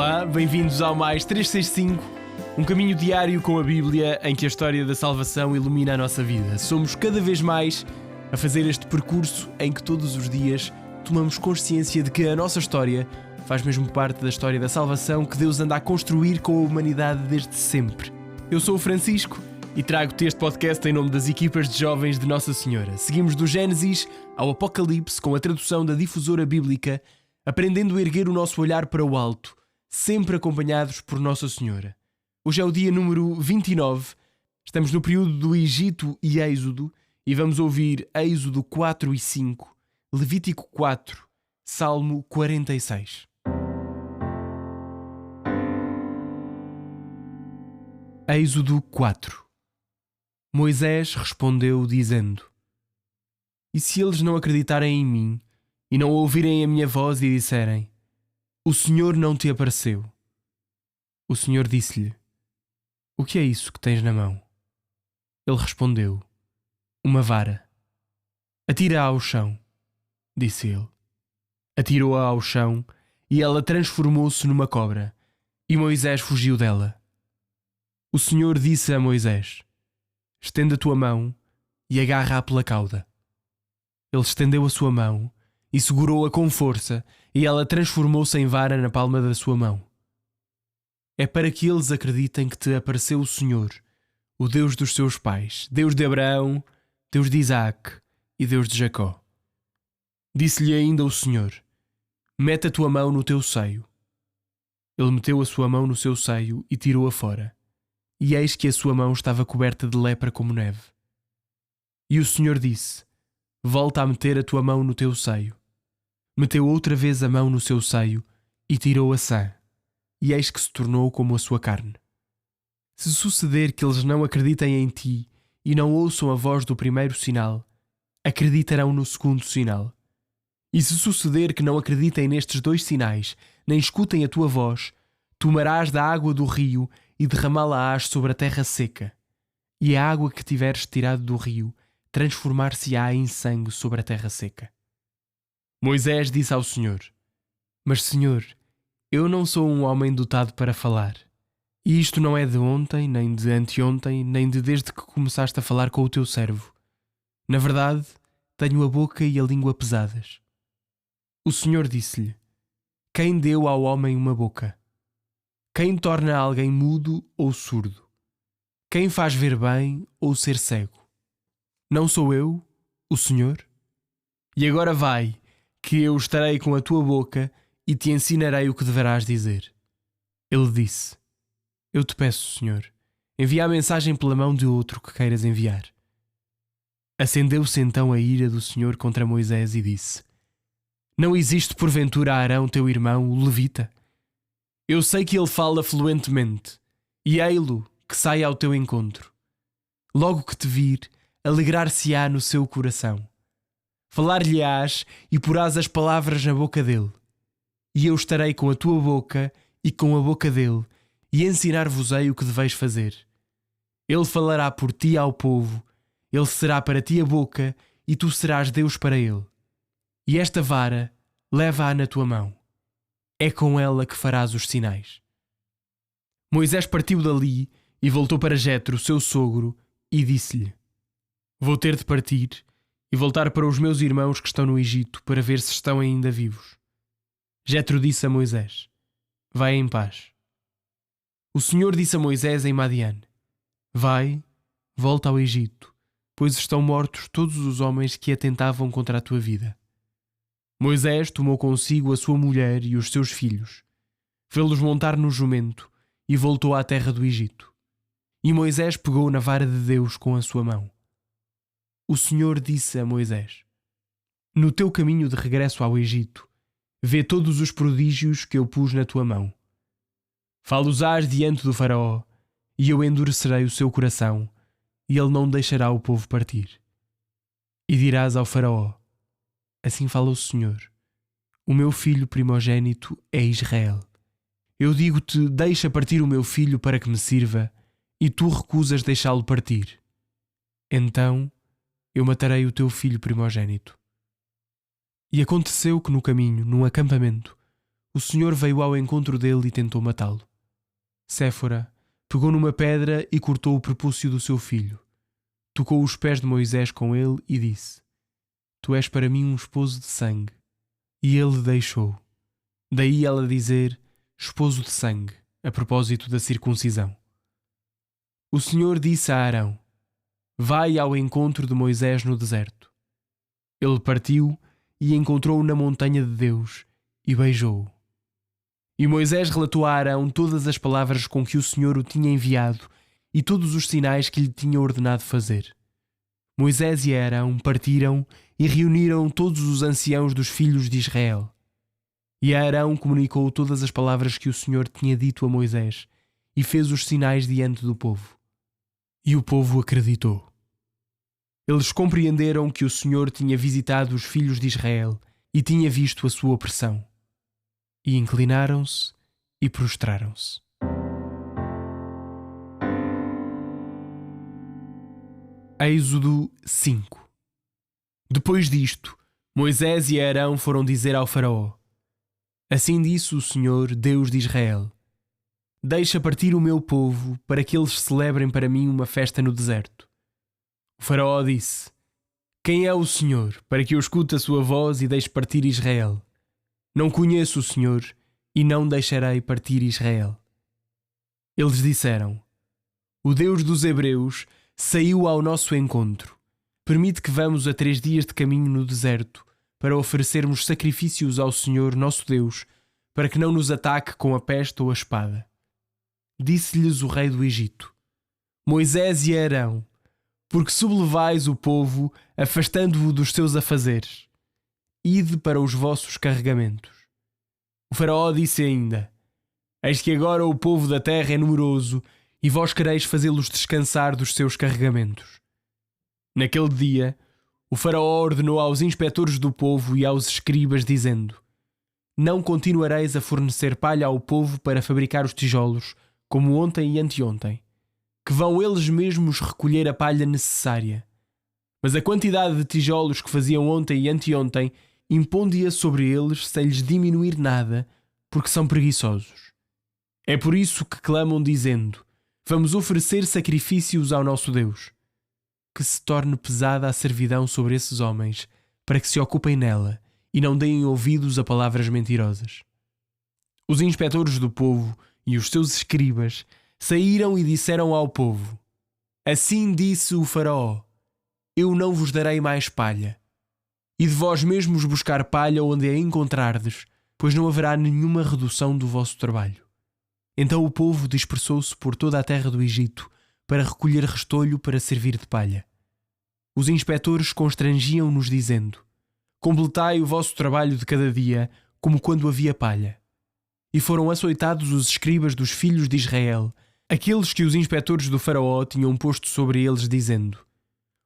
Olá, bem-vindos ao Mais 365, um caminho diário com a Bíblia em que a história da salvação ilumina a nossa vida. Somos cada vez mais a fazer este percurso em que todos os dias tomamos consciência de que a nossa história faz mesmo parte da história da salvação que Deus anda a construir com a humanidade desde sempre. Eu sou o Francisco e trago-te este podcast em nome das equipas de jovens de Nossa Senhora. Seguimos do Gênesis ao Apocalipse com a tradução da Difusora Bíblica, aprendendo a erguer o nosso olhar para o alto, sempre acompanhados por Nossa Senhora. Hoje é o dia número 29, estamos no período do Egito e Êxodo e vamos ouvir Êxodo 4 e 5, Levítico 4, Salmo 46. Êxodo 4. Moisés respondeu dizendo: E se eles não acreditarem em mim e não ouvirem a minha voz e disserem: O Senhor não te apareceu? O Senhor disse-lhe: O que é isso que tens na mão? Ele respondeu: Uma vara. Atira-a ao chão, disse ele. Atirou-a ao chão e ela transformou-se numa cobra, e Moisés fugiu dela. O Senhor disse a Moisés: Estende a tua mão e agarra-a pela cauda. Ele estendeu a sua mão e segurou-a com força, e ela transformou-se em vara na palma da sua mão. É para que eles acreditem que te apareceu o Senhor, o Deus dos seus pais, Deus de Abraão, Deus de Isaque e Deus de Jacó. Disse-lhe ainda o Senhor: Mete a tua mão no teu seio. Ele meteu a sua mão no seu seio e tirou-a fora. E eis que a sua mão estava coberta de lepra como neve. E o Senhor disse: Volta a meter a tua mão no teu seio. Meteu outra vez a mão no seu seio e tirou a sã, e eis que se tornou como a sua carne. Se suceder que eles não acreditem em ti e não ouçam a voz do primeiro sinal, acreditarão no segundo sinal. E se suceder que não acreditem nestes dois sinais, nem escutem a tua voz, tomarás da água do rio e derramá-la-ás sobre a terra seca, e a água que tiveres tirado do rio transformar-se-á em sangue sobre a terra seca. Moisés disse ao Senhor: Mas, Senhor, eu não sou um homem dotado para falar, e isto não é de ontem, nem de anteontem, nem de desde que começaste a falar com o teu servo. Na verdade, tenho a boca e a língua pesadas. O Senhor disse-lhe: Quem deu ao homem uma boca? Quem torna alguém mudo ou surdo? Quem faz ver bem ou ser cego? Não sou eu, o Senhor? E agora vai, que eu estarei com a tua boca e te ensinarei o que deverás dizer. Ele disse: Eu te peço, Senhor, envia a mensagem pela mão de outro que queiras enviar. Acendeu-se então a ira do Senhor contra Moisés e disse: Não existe porventura Arão teu irmão, o levita? Eu sei que ele fala fluentemente, e ei-lo que sai ao teu encontro. Logo que te vir, alegrar-se-á no seu coração. Falar-lhe-ás e porás as palavras na boca dele. E eu estarei com a tua boca e com a boca dele, e ensinar-vos-ei o que deveis fazer. Ele falará por ti ao povo, ele será para ti a boca, e tu serás Deus para ele. E esta vara, leva-a na tua mão. É com ela que farás os sinais. Moisés partiu dali e voltou para Jetro, seu sogro, e disse-lhe: Vou ter de partir e voltar para os meus irmãos que estão no Egito para ver se estão ainda vivos. Jetro disse a Moisés: Vai em paz. O Senhor disse a Moisés em Madiane: Vai, volta ao Egito, pois estão mortos todos os homens que atentavam contra a tua vida. Moisés tomou consigo a sua mulher e os seus filhos, fê-los montar no jumento e voltou à terra do Egito. E Moisés pegou na vara de Deus com a sua mão. O Senhor disse a Moisés: No teu caminho de regresso ao Egito, vê todos os prodígios que eu pus na tua mão. Fá-los-ás diante do faraó, e eu endurecerei o seu coração, e ele não deixará o povo partir. E dirás ao faraó: Assim fala o Senhor: O meu filho primogênito é Israel. Eu digo-te: deixa partir o meu filho para que me sirva, e tu recusas deixá-lo partir. Então eu matarei o teu filho primogênito. E aconteceu que no caminho, num acampamento, o Senhor veio ao encontro dele e tentou matá-lo. Séfora pegou numa pedra e cortou o prepúcio do seu filho. Tocou os pés de Moisés com ele e disse: Tu és para mim um esposo de sangue. E ele deixou. Daí ela dizer esposo de sangue, a propósito da circuncisão. O Senhor disse a Arão: Vai ao encontro de Moisés no deserto. Ele partiu e encontrou-o na montanha de Deus e beijou-o. E Moisés relatou a Arão todas as palavras com que o Senhor o tinha enviado e todos os sinais que lhe tinha ordenado fazer. Moisés e Arão partiram e reuniram todos os anciãos dos filhos de Israel. E Arão comunicou todas as palavras que o Senhor tinha dito a Moisés e fez os sinais diante do povo. E o povo acreditou. Eles compreenderam que o Senhor tinha visitado os filhos de Israel e tinha visto a sua opressão. E inclinaram-se e prostraram-se. Êxodo 5. Depois disto, Moisés e Arão foram dizer ao faraó: Assim disse o Senhor, Deus de Israel: Deixa partir o meu povo para que eles celebrem para mim uma festa no deserto. O faraó disse: Quem é o Senhor, para que eu escute a sua voz e deixe partir Israel? Não conheço o Senhor e não deixarei partir Israel. Eles disseram: O Deus dos Hebreus saiu ao nosso encontro. Permite que vamos a 3 dias de caminho no deserto para oferecermos sacrifícios ao Senhor nosso Deus, para que não nos ataque com a peste ou a espada. Disse-lhes o rei do Egito: Moisés e Arão, porque sublevais o povo, afastando-o dos seus afazeres. Ide para os vossos carregamentos. O faraó disse ainda: Eis que agora o povo da terra é numeroso, e vós quereis fazê-los descansar dos seus carregamentos. Naquele dia, o faraó ordenou aos inspetores do povo e aos escribas, dizendo: Não continuareis a fornecer palha ao povo para fabricar os tijolos, como ontem e anteontem, que vão eles mesmos recolher a palha necessária. Mas a quantidade de tijolos que faziam ontem e anteontem imponde-a sobre eles sem lhes diminuir nada, porque são preguiçosos. É por isso que clamam dizendo: Vamos oferecer sacrifícios ao nosso Deus. Que se torne pesada a servidão sobre esses homens, para que se ocupem nela e não deem ouvidos a palavras mentirosas. Os inspetores do povo e os seus escribas saíram e disseram ao povo: Assim disse o faraó: Eu não vos darei mais palha. E de vós mesmos buscar palha onde a encontrardes, pois não haverá nenhuma redução do vosso trabalho. Então o povo dispersou-se por toda a terra do Egito para recolher restolho para servir de palha. Os inspetores constrangiam-nos dizendo: Completai o vosso trabalho de cada dia, como quando havia palha. E foram açoitados os escribas dos filhos de Israel, aqueles que os inspetores do faraó tinham posto sobre eles, dizendo: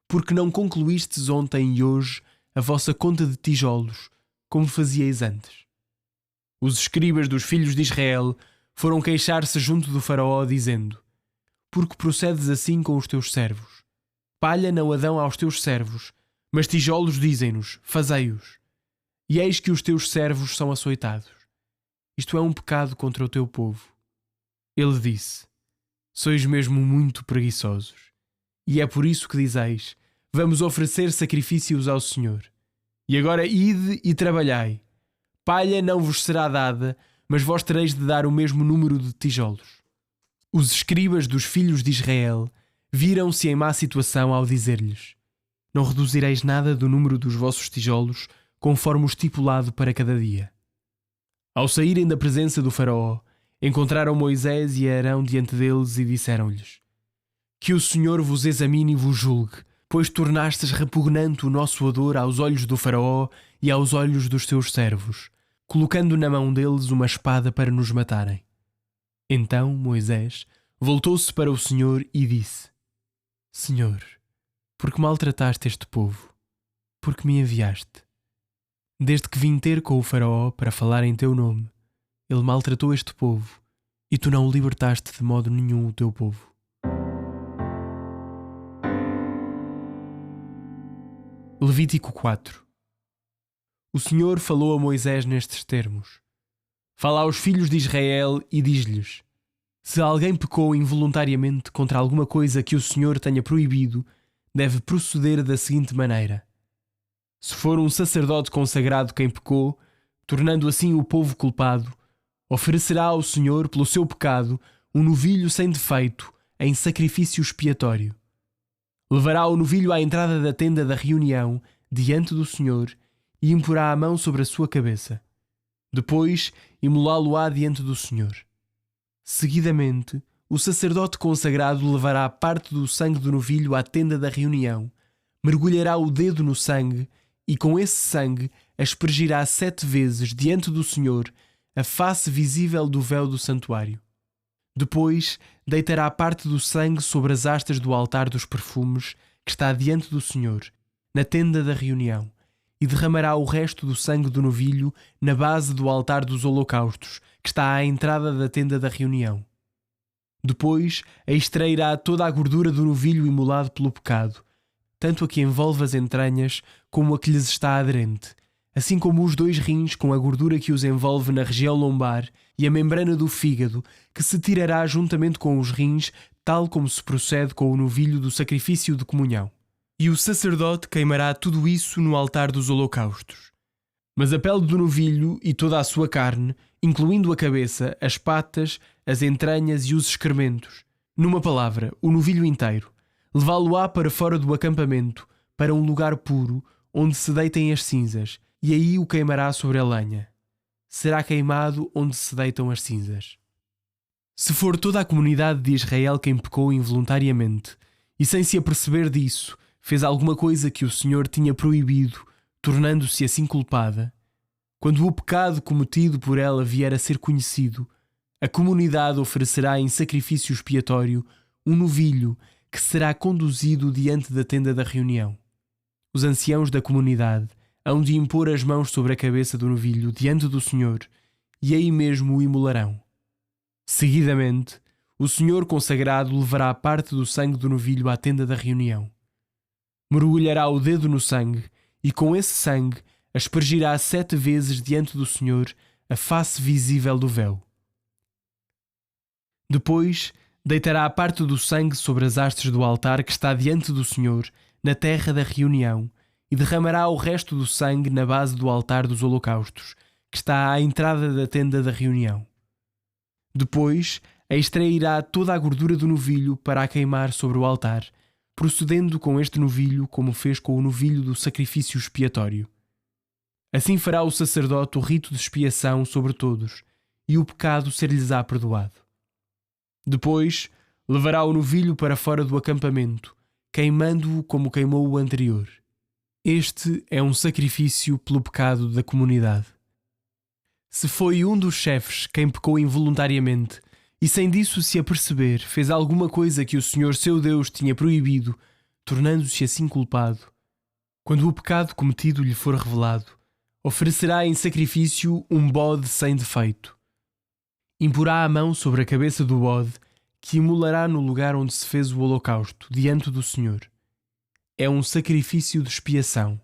Porque não concluístes ontem e hoje a vossa conta de tijolos, como fazieis antes? Os escribas dos filhos de Israel foram queixar-se junto do faraó, dizendo: Porque procedes assim com os teus servos? Palha não a dão aos teus servos, mas tijolos dizem-nos: fazei-os. E eis que os teus servos são açoitados. Isto é um pecado contra o teu povo. Ele disse: Sois mesmo muito preguiçosos. E é por isso que dizeis: Vamos oferecer sacrifícios ao Senhor. E agora ide e trabalhai. Palha não vos será dada, mas vós tereis de dar o mesmo número de tijolos. Os escribas dos filhos de Israel viram-se em má situação ao dizer-lhes: Não reduzireis nada do número dos vossos tijolos, conforme o estipulado para cada dia. Ao saírem da presença do faraó, encontraram Moisés e Arão diante deles e disseram-lhes: Que o Senhor vos examine e vos julgue, pois tornastes repugnante o nosso odor aos olhos do faraó e aos olhos dos seus servos, colocando na mão deles uma espada para nos matarem. Então Moisés voltou-se para o Senhor e disse: Senhor, por que maltrataste este povo? Por que me enviaste? Desde que vim ter com o faraó para falar em teu nome, ele maltratou este povo, e tu não libertaste de modo nenhum o teu povo. Levítico 4. O Senhor falou a Moisés nestes termos: Fala aos filhos de Israel e diz-lhes: se alguém pecou involuntariamente contra alguma coisa que o Senhor tenha proibido, deve proceder da seguinte maneira: se for um sacerdote consagrado quem pecou, tornando assim o povo culpado, oferecerá ao Senhor pelo seu pecado um novilho sem defeito em sacrifício expiatório. Levará o novilho à entrada da tenda da reunião, diante do Senhor, e imporá a mão sobre a sua cabeça. Depois, imolá-lo-á diante do Senhor. Seguidamente, o sacerdote consagrado levará parte do sangue do novilho à tenda da reunião, mergulhará o dedo no sangue e com esse sangue aspergirá 7 vezes diante do Senhor a face visível do véu do santuário. Depois, deitará parte do sangue sobre as hastas do altar dos perfumes que está diante do Senhor, na tenda da reunião, e derramará o resto do sangue do novilho na base do altar dos holocaustos, que está à entrada da tenda da reunião. Depois, extrairá toda a gordura do novilho imolado pelo pecado, tanto a que envolve as entranhas como a que lhes está aderente, assim como os 2 rins com a gordura que os envolve na região lombar e a membrana do fígado, que se tirará juntamente com os rins, tal como se procede com o novilho do sacrifício de comunhão. E o sacerdote queimará tudo isso no altar dos holocaustos. Mas a pele do novilho e toda a sua carne, incluindo a cabeça, as patas, as entranhas e os excrementos, numa palavra, o novilho inteiro, levá-lo-á para fora do acampamento, para um lugar puro, onde se deitem as cinzas, e aí o queimará sobre a lenha. Será queimado onde se deitam as cinzas. Se for toda a comunidade de Israel quem pecou involuntariamente, e sem se aperceber disso, fez alguma coisa que o Senhor tinha proibido, tornando-se assim culpada, quando o pecado cometido por ela vier a ser conhecido, a comunidade oferecerá em sacrifício expiatório um novilho que será conduzido diante da tenda da reunião. Os anciãos da comunidade hão de impor as mãos sobre a cabeça do novilho diante do Senhor, e aí mesmo o imolarão. Seguidamente, o Senhor consagrado levará parte do sangue do novilho à tenda da reunião. Mergulhará o dedo no sangue, e com esse sangue aspergirá 7 vezes diante do Senhor a face visível do véu. Depois, deitará a parte do sangue sobre as hastes do altar que está diante do Senhor, na terra da reunião, e derramará o resto do sangue na base do altar dos holocaustos, que está à entrada da tenda da reunião. Depois, extrairá toda a gordura do novilho para a queimar sobre o altar, procedendo com este novilho como fez com o novilho do sacrifício expiatório. Assim fará o sacerdote o rito de expiação sobre todos, e o pecado ser-lhes-á perdoado. Depois, levará o novilho para fora do acampamento, queimando-o como queimou o anterior. Este é um sacrifício pelo pecado da comunidade. Se foi um dos chefes quem pecou involuntariamente, e sem disso se aperceber, fez alguma coisa que o Senhor seu Deus tinha proibido, tornando-se assim culpado, quando o pecado cometido lhe for revelado, oferecerá em sacrifício um bode sem defeito. Imporá a mão sobre a cabeça do bode, que imolará no lugar onde se fez o holocausto, diante do Senhor. É um sacrifício de expiação.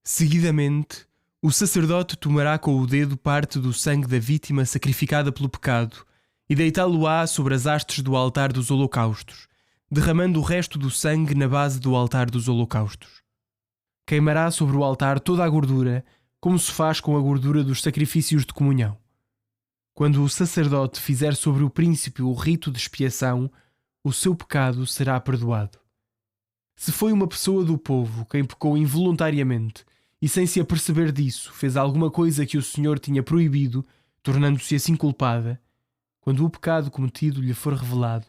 Seguidamente, o sacerdote tomará com o dedo parte do sangue da vítima sacrificada pelo pecado e deitá-lo-á sobre as hastes do altar dos holocaustos, derramando o resto do sangue na base do altar dos holocaustos. Queimará sobre o altar toda a gordura, como se faz com a gordura dos sacrifícios de comunhão. Quando o sacerdote fizer sobre o príncipe o rito de expiação, o seu pecado será perdoado. Se foi uma pessoa do povo quem pecou involuntariamente e sem se aperceber disso fez alguma coisa que o Senhor tinha proibido, tornando-se assim culpada, quando o pecado cometido lhe for revelado,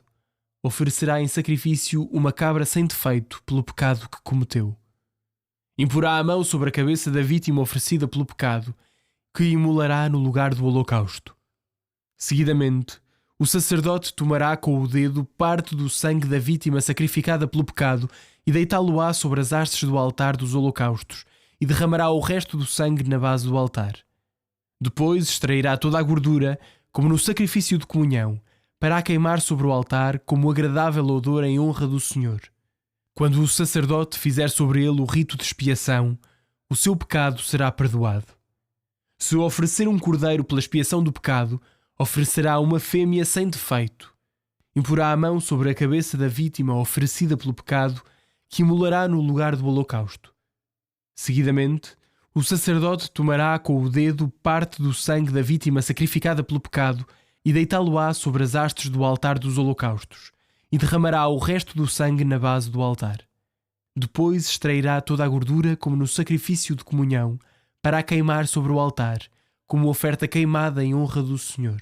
oferecerá em sacrifício uma cabra sem defeito pelo pecado que cometeu. Imporá a mão sobre a cabeça da vítima oferecida pelo pecado, que imolará no lugar do holocausto. Seguidamente, o sacerdote tomará com o dedo parte do sangue da vítima sacrificada pelo pecado e deitá-lo-á sobre as hastes do altar dos holocaustos e derramará o resto do sangue na base do altar. Depois extrairá toda a gordura, como no sacrifício de comunhão, para a queimar sobre o altar como agradável odor em honra do Senhor. Quando o sacerdote fizer sobre ele o rito de expiação, o seu pecado será perdoado. Se oferecer um cordeiro pela expiação do pecado, oferecerá uma fêmea sem defeito. Imporá a mão sobre a cabeça da vítima oferecida pelo pecado, que imolará no lugar do holocausto. Seguidamente, o sacerdote tomará com o dedo parte do sangue da vítima sacrificada pelo pecado e deitá-lo-á sobre as hastes do altar dos holocaustos, e derramará o resto do sangue na base do altar. Depois extrairá toda a gordura, como no sacrifício de comunhão, para a queimar sobre o altar, como oferta queimada em honra do Senhor.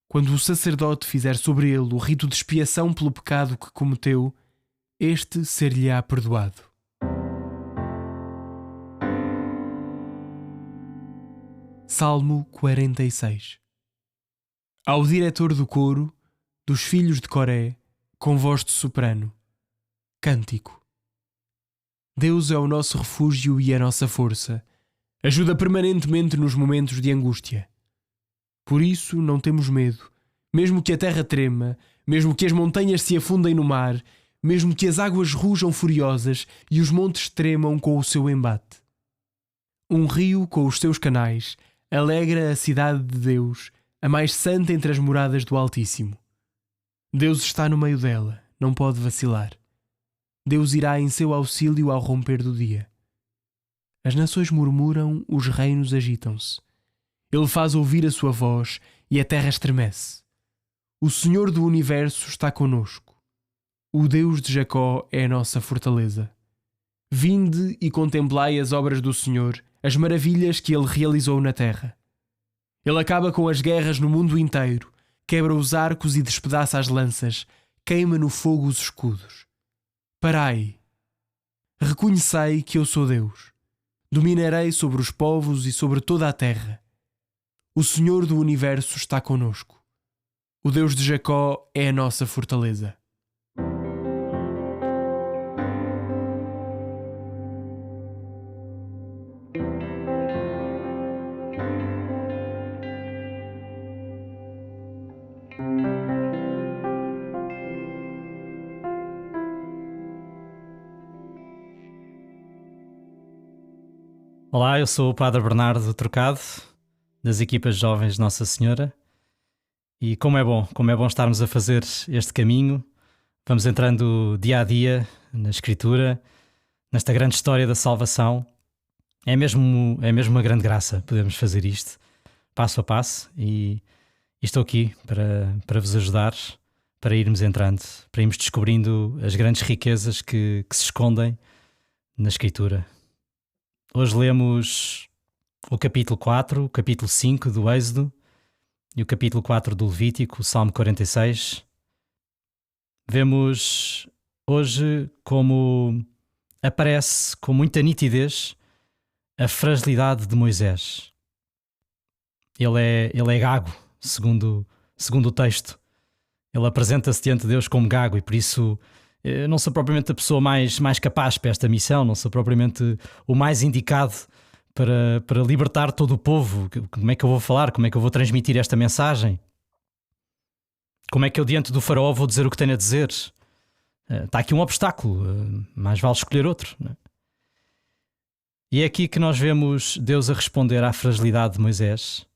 Quando o sacerdote fizer sobre ele o rito de expiação pelo pecado que cometeu, este ser-lhe-á perdoado. Salmo 46. Ao diretor do coro, dos filhos de Coré, com voz de soprano. Cântico. Deus é o nosso refúgio e a nossa força. Ajuda permanentemente nos momentos de angústia. Por isso não temos medo, mesmo que a terra trema, mesmo que as montanhas se afundem no mar, mesmo que as águas rujam furiosas e os montes tremam com o seu embate. Um rio com os seus canais alegra a cidade de Deus, a mais santa entre as moradas do Altíssimo. Deus está no meio dela, não pode vacilar. Deus irá em seu auxílio ao romper do dia. As nações murmuram, os reinos agitam-se. Ele faz ouvir a sua voz e a terra estremece. O Senhor do Universo está conosco. O Deus de Jacó é a nossa fortaleza. Vinde e contemplai as obras do Senhor, as maravilhas que Ele realizou na terra. Ele acaba com as guerras no mundo inteiro, quebra os arcos e despedaça as lanças, queima no fogo os escudos. Parai! Reconhecei que eu sou Deus. Dominarei sobre os povos e sobre toda a terra. O Senhor do Universo está conosco. O Deus de Jacó é a nossa fortaleza. Olá, eu sou o Padre Bernardo Trocado, das equipas jovens de Nossa Senhora, e como é bom estarmos a fazer este caminho. Vamos entrando dia a dia na Escritura, nesta grande história da salvação. É mesmo uma grande graça podermos fazer isto, passo a passo, e estou aqui para vos ajudar, para irmos entrando, para irmos descobrindo as grandes riquezas que se escondem na Escritura. Hoje lemos o capítulo 4, o capítulo 5 do Êxodo e o capítulo 4 do Levítico, o Salmo 46. Vemos hoje como aparece com muita nitidez a fragilidade de Moisés. Ele é gago, segundo o texto. Ele apresenta-se diante de Deus como gago e por isso não sou propriamente a pessoa mais capaz para esta missão, não sou propriamente o mais indicado para libertar todo o povo. Como é que eu vou falar? Como é que eu vou transmitir esta mensagem? Como é que eu diante do faraó vou dizer o que tenho a dizer? Está aqui um obstáculo, mais vale escolher outro, não é? E é aqui que nós vemos Deus a responder à fragilidade de Moisés.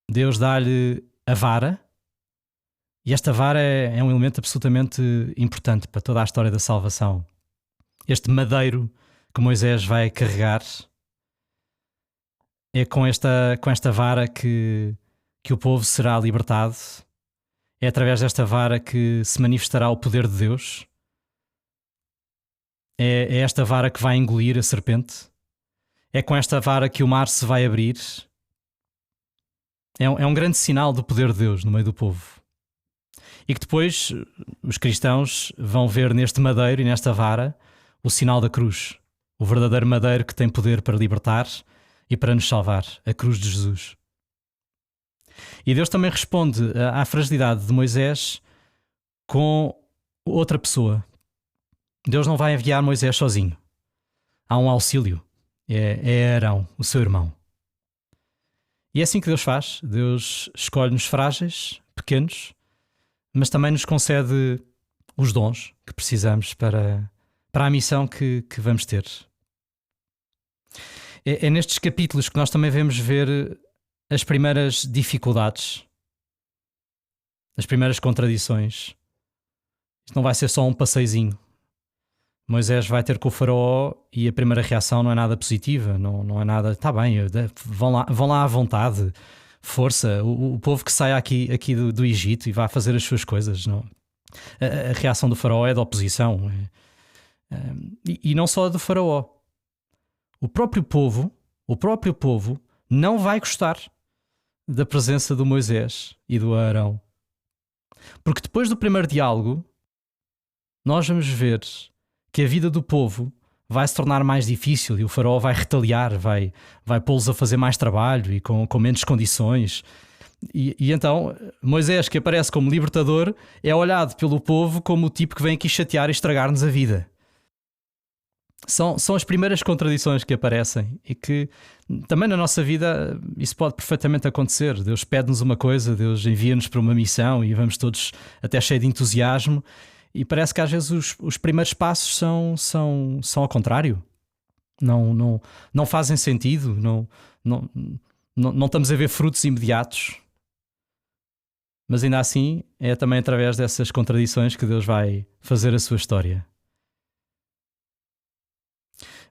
Deus dá-lhe a vara, e esta vara é um elemento absolutamente importante para toda a história da salvação. Este madeiro que Moisés vai carregar, é com esta vara que o povo será libertado. É através desta vara que se manifestará o poder de Deus. É esta vara que vai engolir a serpente. É com esta vara que o mar se vai abrir. É um grande sinal do poder de Deus no meio do povo. E que depois os cristãos vão ver neste madeiro e nesta vara o sinal da cruz. O verdadeiro madeiro que tem poder para libertar e para nos salvar. A cruz de Jesus. E Deus também responde à fragilidade de Moisés com outra pessoa. Deus não vai enviar Moisés sozinho. Há um auxílio. É Arão, o seu irmão. E é assim que Deus faz. Deus escolhe-nos frágeis, pequenos, mas também nos concede os dons que precisamos para a missão que vamos ter. É nestes capítulos que nós também vemos ver as primeiras dificuldades, as primeiras contradições. Isto não vai ser só um passeizinho. Moisés vai ter com o faraó e a primeira reação não é nada positiva, não é nada, está bem, vão lá à vontade, força, o povo que sai aqui do Egito e vai fazer as suas coisas. Não. A reação do faraó é de oposição. E não só a do faraó. O próprio povo não vai gostar da presença do Moisés e do Arão. Porque depois do primeiro diálogo, nós vamos ver que a vida do povo vai se tornar mais difícil e o faraó vai retaliar, vai pô-los a fazer mais trabalho e com menos condições. E então Moisés, que aparece como libertador, é olhado pelo povo como o tipo que vem aqui chatear e estragar-nos a vida. São as primeiras contradições que aparecem e que também na nossa vida isso pode perfeitamente acontecer. Deus pede-nos uma coisa, Deus envia-nos para uma missão e vamos todos até cheios de entusiasmo e parece que às vezes os primeiros passos são ao contrário. Não fazem sentido, não estamos a ver frutos imediatos. Mas ainda assim é também através dessas contradições que Deus vai fazer a sua história.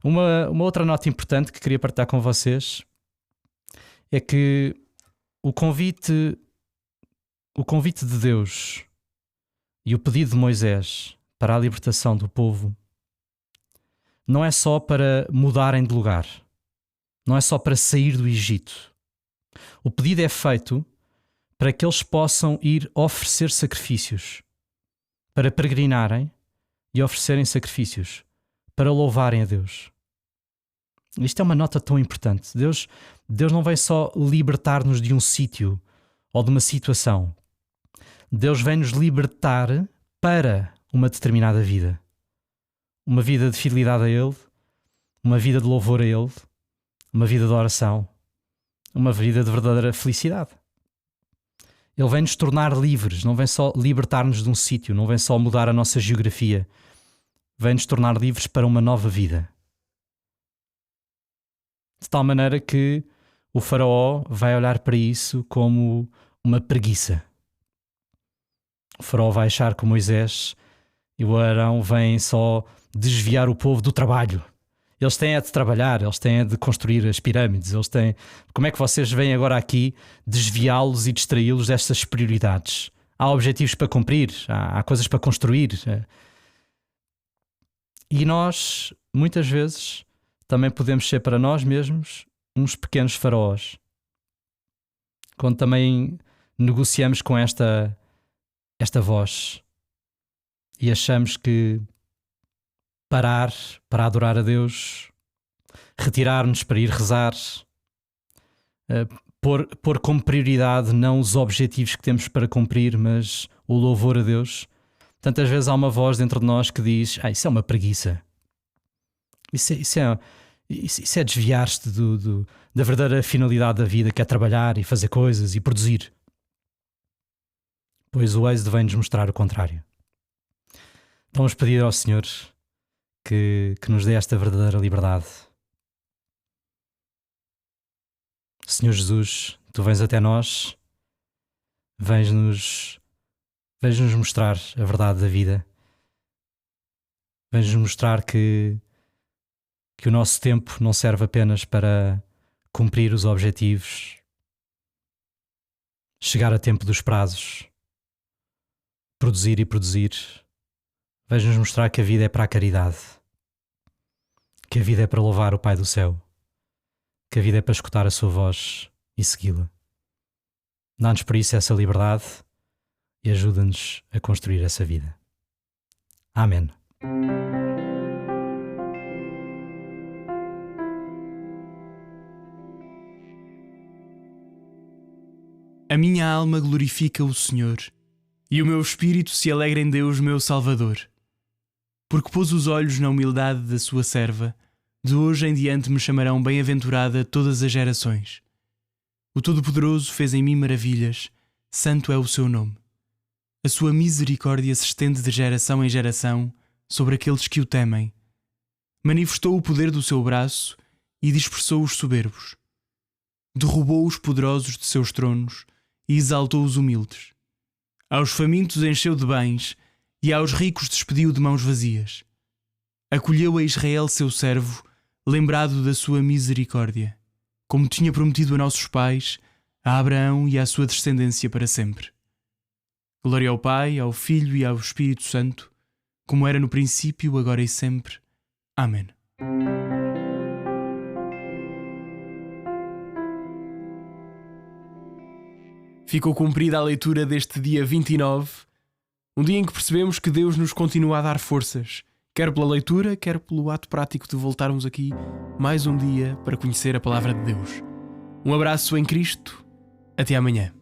Uma outra nota importante que queria partilhar com vocês é que o convite de Deus e o pedido de Moisés para a libertação do povo não é só para mudarem de lugar, não é só para sair do Egito. O pedido é feito para que eles possam ir oferecer sacrifícios, para peregrinarem e oferecerem sacrifícios, para louvarem a Deus. Isto é uma nota tão importante. Deus não vai só libertar-nos de um sítio ou de uma situação. Deus vem nos libertar para uma determinada vida. Uma vida de fidelidade a Ele, uma vida de louvor a Ele, uma vida de oração, uma vida de verdadeira felicidade. Ele vem nos tornar livres, não vem só libertar-nos de um sítio, não vem só mudar a nossa geografia, vem nos tornar livres para uma nova vida. De tal maneira que o faraó vai olhar para isso como uma preguiça. O faraó vai achar que o Moisés e o Arão vêm só desviar o povo do trabalho. Eles têm de trabalhar, eles têm de construir as pirâmides, Como é que vocês vêm agora aqui desviá-los e distraí-los destas prioridades? Há objetivos para cumprir, há coisas para construir. E nós, muitas vezes, também podemos ser para nós mesmos uns pequenos faraós. Quando também negociamos com esta voz e achamos que parar para adorar a Deus, retirar-nos para ir rezar, pôr como prioridade não os objetivos que temos para cumprir, mas o louvor a Deus. Tantas vezes há uma voz dentro de nós que diz: isso é uma preguiça. Isso é desviar-te da verdadeira finalidade da vida, que é trabalhar e fazer coisas e produzir. Pois o êxodo vem-nos mostrar o contrário. Então vamos pedir ao Senhor que nos dê esta verdadeira liberdade. Senhor Jesus, Tu vens até nós, vens-nos mostrar a verdade da vida, vens-nos mostrar que o nosso tempo não serve apenas para cumprir os objetivos, chegar a tempo dos prazos, produzir e produzir. Vens-nos mostrar que a vida é para a caridade, que a vida é para louvar o Pai do Céu, que a vida é para escutar a sua voz e segui-la. Dá-nos por isso essa liberdade e ajuda-nos a construir essa vida. Amém. A minha alma glorifica o Senhor, e o meu espírito se alegra em Deus, meu Salvador. Porque pôs os olhos na humildade da sua serva, de hoje em diante me chamarão bem-aventurada todas as gerações. O Todo-Poderoso fez em mim maravilhas, santo é o seu nome. A sua misericórdia se estende de geração em geração sobre aqueles que o temem. Manifestou o poder do seu braço e dispersou os soberbos. Derrubou os poderosos de seus tronos e exaltou os humildes. Aos famintos encheu de bens e aos ricos despediu de mãos vazias. Acolheu a Israel seu servo, lembrado da sua misericórdia, como tinha prometido a nossos pais, a Abraão e à sua descendência para sempre. Glória ao Pai, ao Filho e ao Espírito Santo, como era no princípio, agora e sempre. Amém. Ficou cumprida a leitura deste dia 29, um dia em que percebemos que Deus nos continua a dar forças, quer pela leitura, quer pelo ato prático de voltarmos aqui mais um dia para conhecer a Palavra de Deus. Um abraço em Cristo, até amanhã.